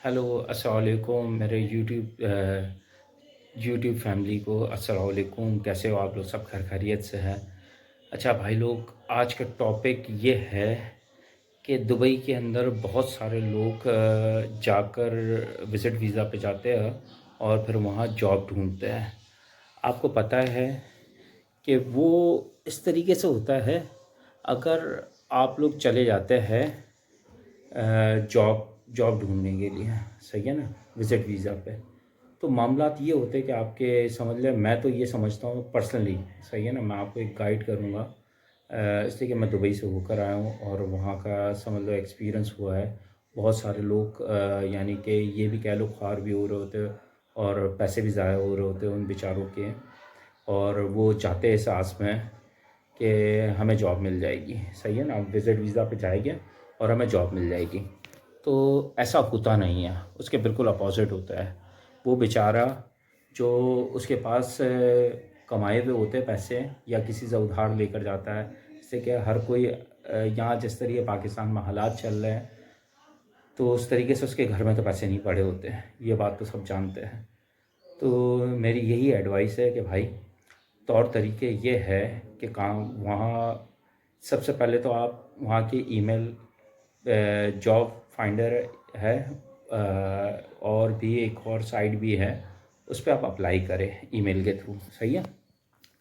Hello, अस्सलाम वालेकुम मेरे यूट्यूब फैमिली को अस्सलाम वालेकुम। कैसे हो आप लोग? सब खैरियत से हैं? अच्छा भाई लोग, आज का टॉपिक ये है कि दुबई के अंदर बहुत सारे लोग जाकर विज़िट वीज़ा पे जाते हैं और फिर वहाँ जॉब ढूंढते हैं। आपको पता है कि वो इस तरीके से होता है। अगर आप लोग चले जाते हैं जॉब जॉब ढूंढने के लिए, सही है ना, विज़िट वीज़ा पे, तो मामलात ये होते हैं कि आपके समझ लें, मैं तो ये समझता हूँ पर्सनली, सही है ना, मैं आपको एक गाइड करूँगा इसलिए कि मैं दुबई से होकर आया हूँ और वहाँ का समझ लो एक्सपीरियंस हुआ है। बहुत सारे लोग यानी कि ये भी कह लो ख्वार भी हो रहे होते हैं और पैसे भी ज़ाया हो रहे होते हैं उन बेचारों के, और वो चाहते हैं इस आस में कि हमें जॉब मिल जाएगी, सही है ना, विज़िट वीज़ा पे जाएंगे और हमें जॉब मिल जाएगी। तो ऐसा होता नहीं है, उसके बिल्कुल अपोज़िट होता है। वो बेचारा जो उसके पास कमाए हुए होते हैं पैसे या किसी से उधार लेकर जाता है, जैसे कि हर कोई यहाँ जिस तरीके पाकिस्तान में हालात चल रहे हैं, तो उस तरीके से उसके घर में तो पैसे नहीं पड़े होते हैं, ये बात तो सब जानते हैं। तो मेरी यही एडवाइस है कि भाई, तौर तरीके ये है कि काम वहाँ, सबसे पहले तो आप वहाँ की ईमेल जॉब फाइंडर है, और भी एक और साइट भी है, उस पर आप अप्लाई करें ईमेल के थ्रू, सही है।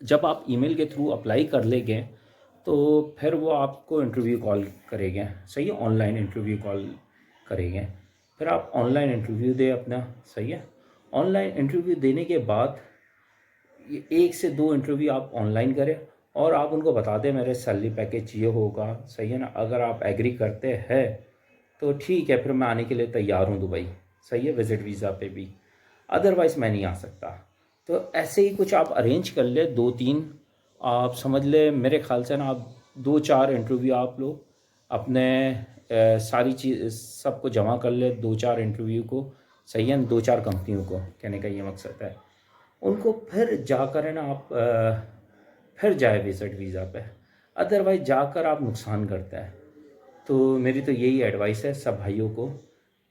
जब आप ईमेल के थ्रू अप्लाई कर लेंगे तो फिर वो आपको इंटरव्यू कॉल करेंगे, सही है, ऑनलाइन इंटरव्यू कॉल करेंगे। फिर आप ऑनलाइन इंटरव्यू दें अपना, सही है। ऑनलाइन इंटरव्यू देने के बाद ये 1 से 2 इंटरव्यू आप ऑनलाइन करें और आप उनको बता दें मेरे सैलरी पैकेज ये होगा, सही है ना। अगर आप एग्री करते हैं तो ठीक है, फिर मैं आने के लिए तैयार हूँ दुबई, सही है, विज़िट वीज़ा पे भी। अदरवाइज़ मैं नहीं आ सकता। तो ऐसे ही कुछ आप अरेंज कर ले, 2-3, आप समझ ले मेरे ख़्याल से ना, आप 2-4 इंटरव्यू आप लोग अपने सारी चीज़ सबको जमा कर ले, 2-4 इंटरव्यू को, सही है, 2-4 कंपनियों को, कहने का ये मकसद है। उनको फिर जाकर है ना आप फिर जाए विज़िट वीज़ा पे, अदरवाइज़ जाकर आप नुकसान करते हैं। तो मेरी तो यही एडवाइस है सब भाइयों को,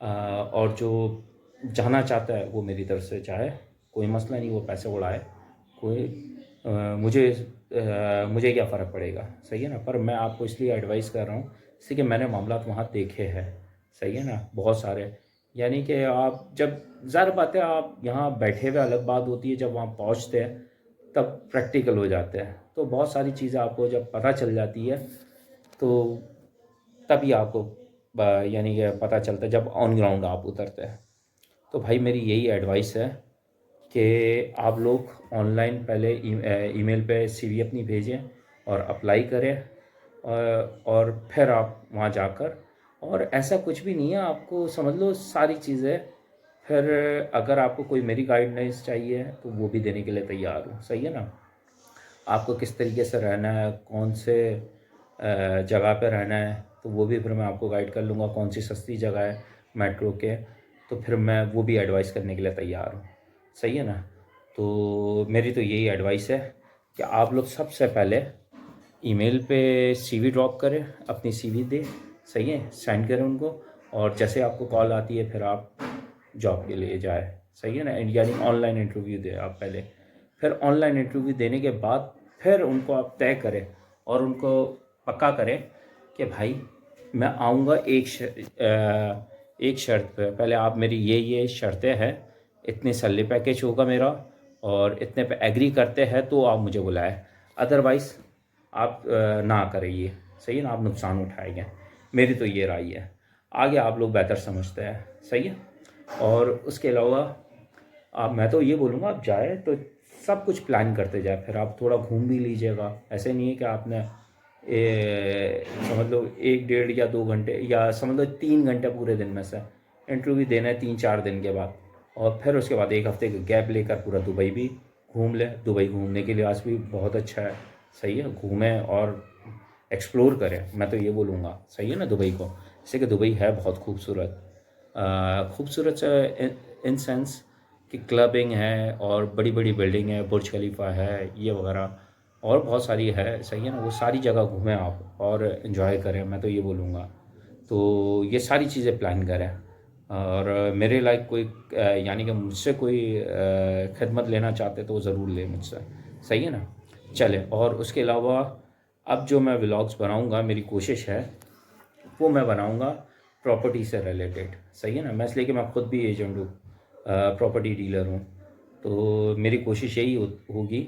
और जो जाना चाहता है वो मेरी तरफ से चाहे, कोई मसला नहीं, वो पैसे उड़ाए, कोई मुझे क्या फ़र्क पड़ेगा, सही है ना। पर मैं आपको इसलिए एडवाइस कर रहा हूँ इसलिए कि मैंने मामलात वहाँ देखे हैं, सही है ना, बहुत सारे। यानी कि आप जब, ज़ाहिर बात है, आप यहाँ बैठे हुए अलग बात होती है, जब वहाँ पहुँचते हैं तब प्रैक्टिकल हो जाते हैं, तो बहुत सारी चीज़ें आपको जब पता चल जाती है तो तभी आपको यानी कि पता चलता है जब ऑन ग्राउंड आप उतरते हैं। तो भाई मेरी यही एडवाइस है कि आप लोग ऑनलाइन पहले ईमेल पे सीवी अपनी भेजें और अप्लाई करें, और फिर आप वहाँ जाकर, और ऐसा कुछ भी नहीं है, आपको समझ लो सारी चीज़ें। फिर अगर आपको कोई मेरी गाइडलाइंस चाहिए तो वो भी देने के लिए तैयार हूँ, सही है ना। आपको किस तरीके से रहना है, कौन से जगह पे रहना है, तो वो भी फिर मैं आपको गाइड कर लूँगा। कौन सी सस्ती जगह है मेट्रो के, तो फिर मैं वो भी एडवाइस करने के लिए तैयार हूँ, सही है ना। तो मेरी तो यही एडवाइस है कि आप लोग सबसे पहले ईमेल पे सीवी ड्रॉप करें, अपनी सीवी दें, सही है, सेंड करें उनको, और जैसे आपको कॉल आती है फिर आप जॉब के लिए जाए, सही है ना, यानी ऑनलाइन इंटरव्यू दें आप पहले। फिर ऑनलाइन इंटरव्यू देने के बाद फिर उनको आप तय करें और उनको पक्का करें कि भाई मैं आऊँगा, एक शर्त पे, पहले आप मेरी ये शर्तें हैं, इतनी सैलरी पैकेज होगा मेरा और इतने पे एग्री करते हैं तो आप मुझे बुलाएं, अदरवाइज़ आप ना करें ये, सही है ना, आप नुकसान उठाएंगे। मेरी तो ये राय है, आगे आप लोग बेहतर समझते हैं, सही है। और उसके अलावा आप, मैं तो ये बोलूँगा आप जाए तो सब कुछ प्लान करते जाए, फिर आप थोड़ा घूम भी लीजिएगा। ऐसे नहीं है कि आपने समझ लो 1 डेढ़ या 2 घंटे या समझ लो 3 घंटे पूरे दिन में से इंटरव्यू देना है 3-4 दिन के बाद, और फिर उसके बाद 1 हफ्ते का गैप लेकर पूरा दुबई भी घूम ले। दुबई घूमने के लिए आज भी बहुत अच्छा है, सही है, घूमें और एक्सप्लोर करें, मैं तो ये बोलूँगा, सही है ना, दुबई को। जैसे कि दुबई है बहुत खूबसूरत, खूबसूरत इन सेंस कि क्लबिंग है और बड़ी बड़ी बिल्डिंग है, बुर्ज खलीफा है, ये वगैरह और बहुत सारी है, सही है ना। वो सारी जगह घूमें आप और इन्जॉय करें, मैं तो ये बोलूँगा। तो ये सारी चीज़ें प्लान करें। और मेरे लाइक कोई यानी कि मुझसे कोई खिदमत लेना चाहते तो वो ज़रूर ले मुझसे, सही है ना। चले, और उसके अलावा अब जो मैं व्लॉग्स बनाऊंगा, मेरी कोशिश है वो मैं बनाऊंगा प्रॉपर्टी से रिलेटेड, सही है ना। मैं इसलिए कि मैं खुद भी एजेंट हूँ, प्रॉपर्टी डीलर हूँ। तो मेरी कोशिश यही होगी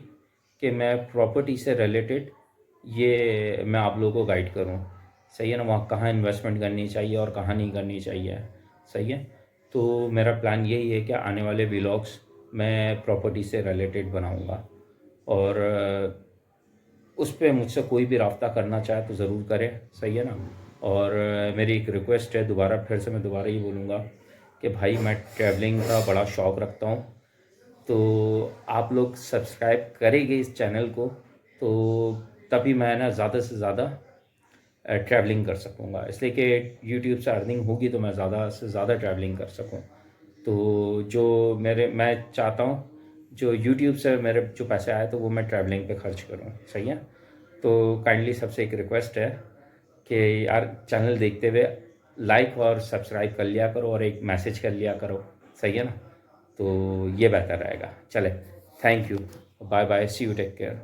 कि मैं प्रॉपर्टी से रिलेटेड ये मैं आप लोगों को गाइड करूँ, सही है ना। वहाँ कहाँ इन्वेस्टमेंट करनी चाहिए और कहाँ नहीं करनी चाहिए, सही है। तो मेरा प्लान यही है कि आने वाले व्लॉग्स मैं प्रॉपर्टी से रिलेटेड बनाऊँगा, और उस पे मुझसे कोई भी राब्ता करना चाहे तो ज़रूर करें, सही है ना। और मेरी एक रिक्वेस्ट है, फिर से मैं दोबारा ये बोलूँगा कि भाई मैं ट्रैवलिंग का बड़ा शौक़ रखता हूँ, तो आप लोग सब्सक्राइब करेंगे इस चैनल को, तो तभी मैं ना ज़्यादा से ज़्यादा ट्रैवलिंग कर सकूँगा, इसलिए कि यूट्यूब से अर्निंग होगी तो मैं ज़्यादा से ज़्यादा ट्रैवलिंग कर सकूँ। तो जो मैं चाहता हूँ जो यूट्यूब से मेरे जो पैसे आए तो वो मैं ट्रैवलिंग पे खर्च करूँ, सही है। तो काइंडली सबसे एक रिक्वेस्ट है कि यार चैनल देखते हुए लाइक और सब्सक्राइब कर लिया करो और एक मैसेज कर लिया करो, सही है ना। तो ये बेहतर रहेगा। चले, thank you, bye bye, see you, take care.